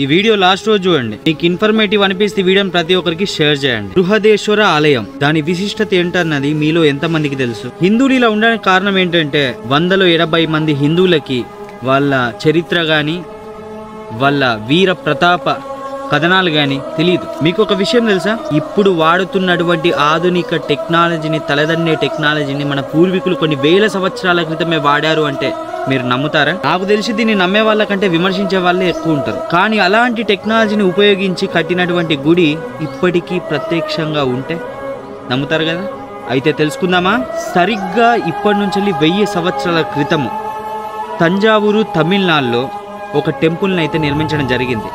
ఈ video last రోజు చూడండి. మీకు ఇన్ఫర్మేటివ్ అనిపిస్తే వీడియోని ప్రతి ఒక్కరికి షేర్ చేయండి. బృహదేశ్వర ఆలయం దాని విశిష్టత ఏంటన్నది మీలో ఎంతమందికి తెలుసు? హిందువులు ఇలా ఉండడానికి కారణం ఏంటంటే 170 మంది హిందువులకి వాళ్ళ చరిత్ర గాని వాళ్ళ వీర ప్రతాప కథనాలు గాని తెలియదు. మీకు ఒక విషయం తెలుసా? ఇప్పుడు వాడుతున్నటువంటి ఆధునిక టెక్నాలజీని, తలదన్నే టెక్నాలజీని మన పూర్వీకులు కొన్ని వేల సంవత్సరాల క్రితమే వాడారు అంటే మీరు నమ్ముతారా? నాకు తెలిసి దీన్ని నమ్మే వాళ్ళకంటే విమర్శించే వాళ్ళే ఎక్కువ ఉంటారు. కానీ అలాంటి టెక్నాలజీని ఉపయోగించి కట్టినటువంటి గుడి ఇప్పటికీ ప్రత్యక్షంగా ఉంటే నమ్ముతారు కదా? అయితే తెలుసుకుందామా? సరిగ్గా ఇప్పటి నుంచి 1000 సంవత్సరాల క్రితము తంజావూరు తమిళనాడులో ఒక టెంపుల్ని అయితే నిర్మించడం జరిగింది.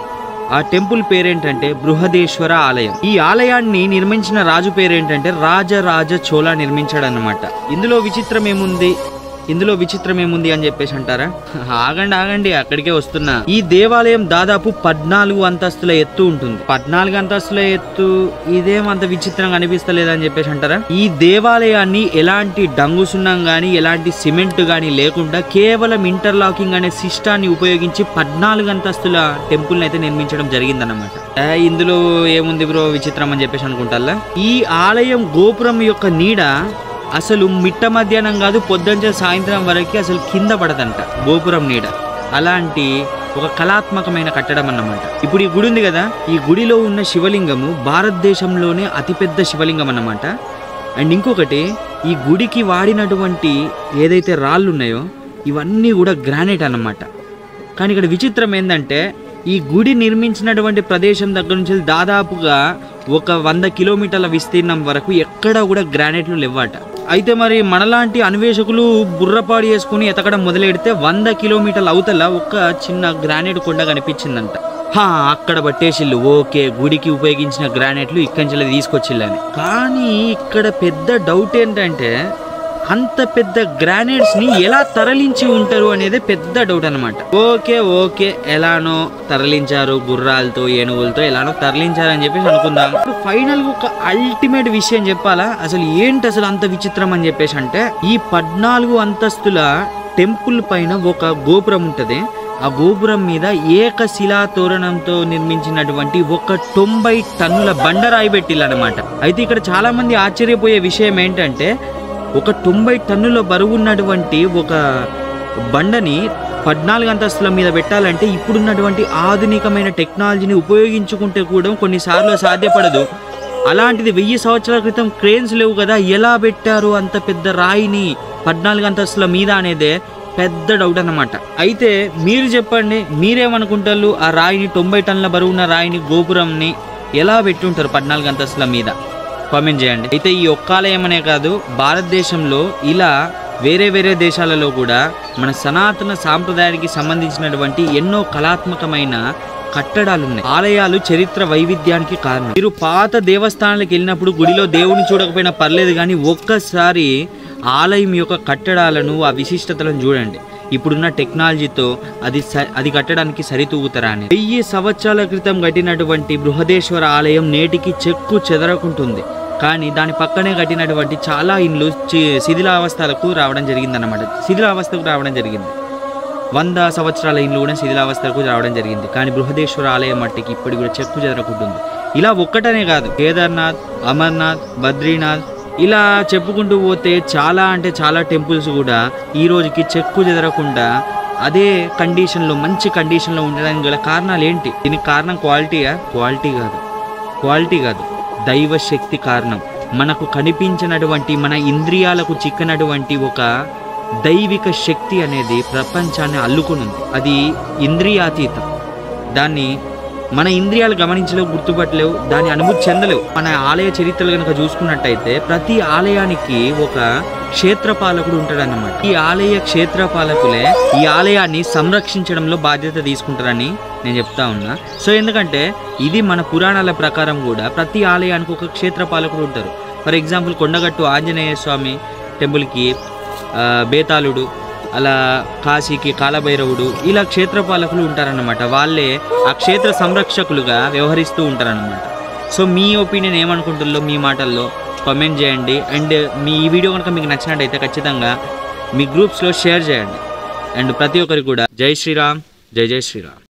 ఆ టెంపుల్ పేరేంటంటే బృహదేశ్వర ఆలయం. ఈ ఆలయాన్ని నిర్మించిన రాజు పేరేంటంటే రాజరాజ చోళ నిర్మించాడు అన్నమాట. ఇందులో విచిత్రం ఏముంది అని చెప్పేసి అంటారా? ఆగండి అక్కడికే వస్తున్నా. ఈ దేవాలయం దాదాపు 14 అంతస్తుల ఎత్తు ఉంటుంది. 14 అంతస్తుల ఎత్తు ఇదేమంత విచిత్రంగా అనిపిస్తలేదని చెప్పేసి అంటారా? ఈ దేవాలయాన్ని ఎలాంటి డంగు సున్నం గాని ఎలాంటి సిమెంట్ గాని లేకుండా కేవలం ఇంటర్లాకింగ్ అనే సిస్టాన్ని ఉపయోగించి 14 అంతస్తుల టెంపుల్ అయితే నిర్మించడం జరిగిందన్నమాట. ఇందులో ఏముంది బ్రో విచిత్రం అని చెప్పేసి అనుకుంటారా? ఈ ఆలయం గోపురం యొక్క నీడ అసలు మిట్ట మధ్యాహ్నం కాదు, పొద్దుంచే సాయంత్రం వరకు అసలు కింద పడదంట గోపురం నీడ. అలాంటి ఒక కళాత్మకమైన కట్టడం అన్నమాట. ఇప్పుడు ఈ గుడి ఉంది కదా, ఈ గుడిలో ఉన్న శివలింగము భారతదేశంలోనే అతిపెద్ద శివలింగం అన్నమాట. అండ్ ఇంకొకటి, ఈ గుడికి వాడినటువంటి ఏదైతే రాళ్ళు ఉన్నాయో ఇవన్నీ కూడా గ్రానైట్ అన్నమాట. కానీ ఇక్కడ విచిత్రం ఏంటంటే ఈ గుడి నిర్మించినటువంటి ప్రదేశం దగ్గర నుంచి దాదాపుగా ఒక 100 కిలోమీటర్ల విస్తీర్ణం వరకు ఎక్కడ కూడా గ్రానైట్లు లేవట. అయితే మరి మనలాంటి అన్వేషకులు బుర్రపాడు చేసుకుని ఎతకడం మొదలెడితే 100 కిలోమీటర్ల అవతల ఒక చిన్న గ్రానైట్ కొండ కనిపించిందంట. అక్కడ పట్టేసిల్లు. ఓకే, గుడికి ఉపయోగించిన గ్రానైట్లు ఇక్కడి నుంచి తీసుకొచ్చిల్లని. కానీ ఇక్కడ పెద్ద డౌట్ ఏంటంటే అంత పెద్ద గ్రానైట్స్ ని ఎలా తరలించి ఉంటారు అనేది పెద్ద డౌట్ అనమాట. ఓకే ఎలానో తరలించారు, గుర్రాలతో ఏనుగులతో ఎలానో తరలించారని చెప్పేసి అనుకుందాం. ఫైనల్ గా ఒక అల్టిమేట్ విషయం చెప్పాలా? అసలు ఏంటి అసలు అంత విచిత్రం అని చెప్పేసి అంటే, ఈ 14 అంతస్తుల టెంపుల్ పైన ఒక గోపురం ఉంటది. ఆ గోపురం మీద ఏకశిలా తోరణంతో నిర్మించినటువంటి ఒక 90 టన్నుల బండరాయి పెట్టిల్లనమాట. అయితే ఇక్కడ చాలా మంది ఆశ్చర్యపోయే విషయం ఏంటంటే, ఒక 90 టన్నుల బరువు ఉన్నటువంటి ఒక బండని 14 అంతస్తుల మీద పెట్టాలంటే ఇప్పుడున్నటువంటి ఆధునికమైన టెక్నాలజీని ఉపయోగించుకుంటే కూడా కొన్నిసార్లు సాధ్యపడదు. అలాంటిది 1000 సంవత్సరాల క్రితం క్రేన్స్ లేవు కదా, ఎలా పెట్టారు అంత పెద్ద రాయిని 14 అంతస్తుల మీద అనేదే పెద్ద డౌట్ అన్నమాట. అయితే మీరు చెప్పండి, మీరేమనుకుంటారు? ఆ రాయిని 90 టన్నుల బరువున్న రాయిని గోపురంని ఎలా పెట్టుంటారు 14 అంతస్తుల మీద? కామెంట్ చేయండి. అయితే ఈ ఒక్క ఆలయం అనే కాదు, భారతదేశంలో ఇలా వేరే దేశాలలో కూడా మన సనాతన సాంప్రదాయానికి సంబంధించినటువంటి ఎన్నో కళాత్మకమైన కట్టడాలు ఉన్నాయి. ఆలయాలు చరిత్ర వైవిధ్యానికి కారణం. మీరు పాత దేవస్థానాలకు వెళ్ళినప్పుడు గుడిలో దేవుని చూడకపోయినా పర్లేదు, కానీ ఒక్కసారి ఆలయం యొక్క కట్టడాలను, ఆ విశిష్టతలను చూడండి. ఇప్పుడున్న టెక్నాలజీతో అది కట్టడానికి సరితూగుతారా అని. 1000 సంవత్సరాల క్రితం కట్టినటువంటి బృహదేశ్వర ఆలయం నేటికి చెక్కు చెదరకుంటుంది. కానీ దాని పక్కనే కట్టినటువంటి చాలా ఇండ్లు శిథిలావస్థలకు రావడం జరిగిందన్నమాట. 100 సంవత్సరాల ఇండ్లు కూడా శిథిలావస్థలకు రావడం జరిగింది. కానీ బృహదేశ్వర ఆలయం మట్టికి ఇప్పుడు కూడా చెక్కు చెదరకుంటుంది. ఇలా ఒక్కటనే కాదు, కేదార్నాథ్, అమర్నాథ్, బద్రీనాథ్ ఇలా చెప్పుకుంటూ పోతే చాలా టెంపుల్స్ కూడా ఈ రోజుకి చెక్కు చెదరకుండా అదే కండిషన్లో, మంచి కండిషన్లో ఉండడానికి గల కారణాలు ఏంటి? దీనికి కారణం క్వాలిటీ కాదు, దైవ శక్తి కారణం. మనకు కనిపించినటువంటి, మన ఇంద్రియాలకు చిక్కనటువంటి ఒక దైవిక శక్తి అనేది ప్రపంచాన్ని అల్లుకునుంది. అది ఇంద్రియాతీతం. దాన్ని మన ఇంద్రియాలు గమనించలేవు, గుర్తుపట్టలేవు, దాన్ని అనుభూతి చెందలేవు. మన ఆలయ చరిత్రలు కనుక చూసుకున్నట్టయితే ప్రతి ఆలయానికి ఒక క్షేత్రపాలకుడు ఉంటాడన్నమాట. ఈ ఆలయ క్షేత్రపాలకులే ఈ ఆలయాన్ని సంరక్షించడంలో బాధ్యత తీసుకుంటారని నేను చెప్తా ఉన్నా. సో ఎందుకంటే ఇది మన పురాణాల ప్రకారం కూడా ప్రతి ఆలయానికి ఒక క్షేత్రపాలకుడు ఉంటారు. ఫర్ ఎగ్జాంపుల్ కొండగట్టు ఆంజనేయ స్వామి టెంపుల్కి బేతాళుడు, అలా కాశీకి కాలభైరవుడు, ఇలా క్షేత్రపాలకులు ఉంటారన్నమాట. వాళ్ళే ఆ క్షేత్ర సంరక్షకులుగా వ్యవహరిస్తూ ఉంటారన్నమాట. సో మీ ఒపీనియన్ ఏమనుకుంటుందో మీ మాటల్లో కామెంట్ చేయండి. అండ్ మీ ఈ వీడియో కనుక మీకు నచ్చినట్టయితే ఖచ్చితంగా మీ గ్రూప్స్లో షేర్ చేయండి. అండ్ ప్రతి ఒక్కరికి కూడా జై శ్రీరామ్, జై శ్రీరామ్.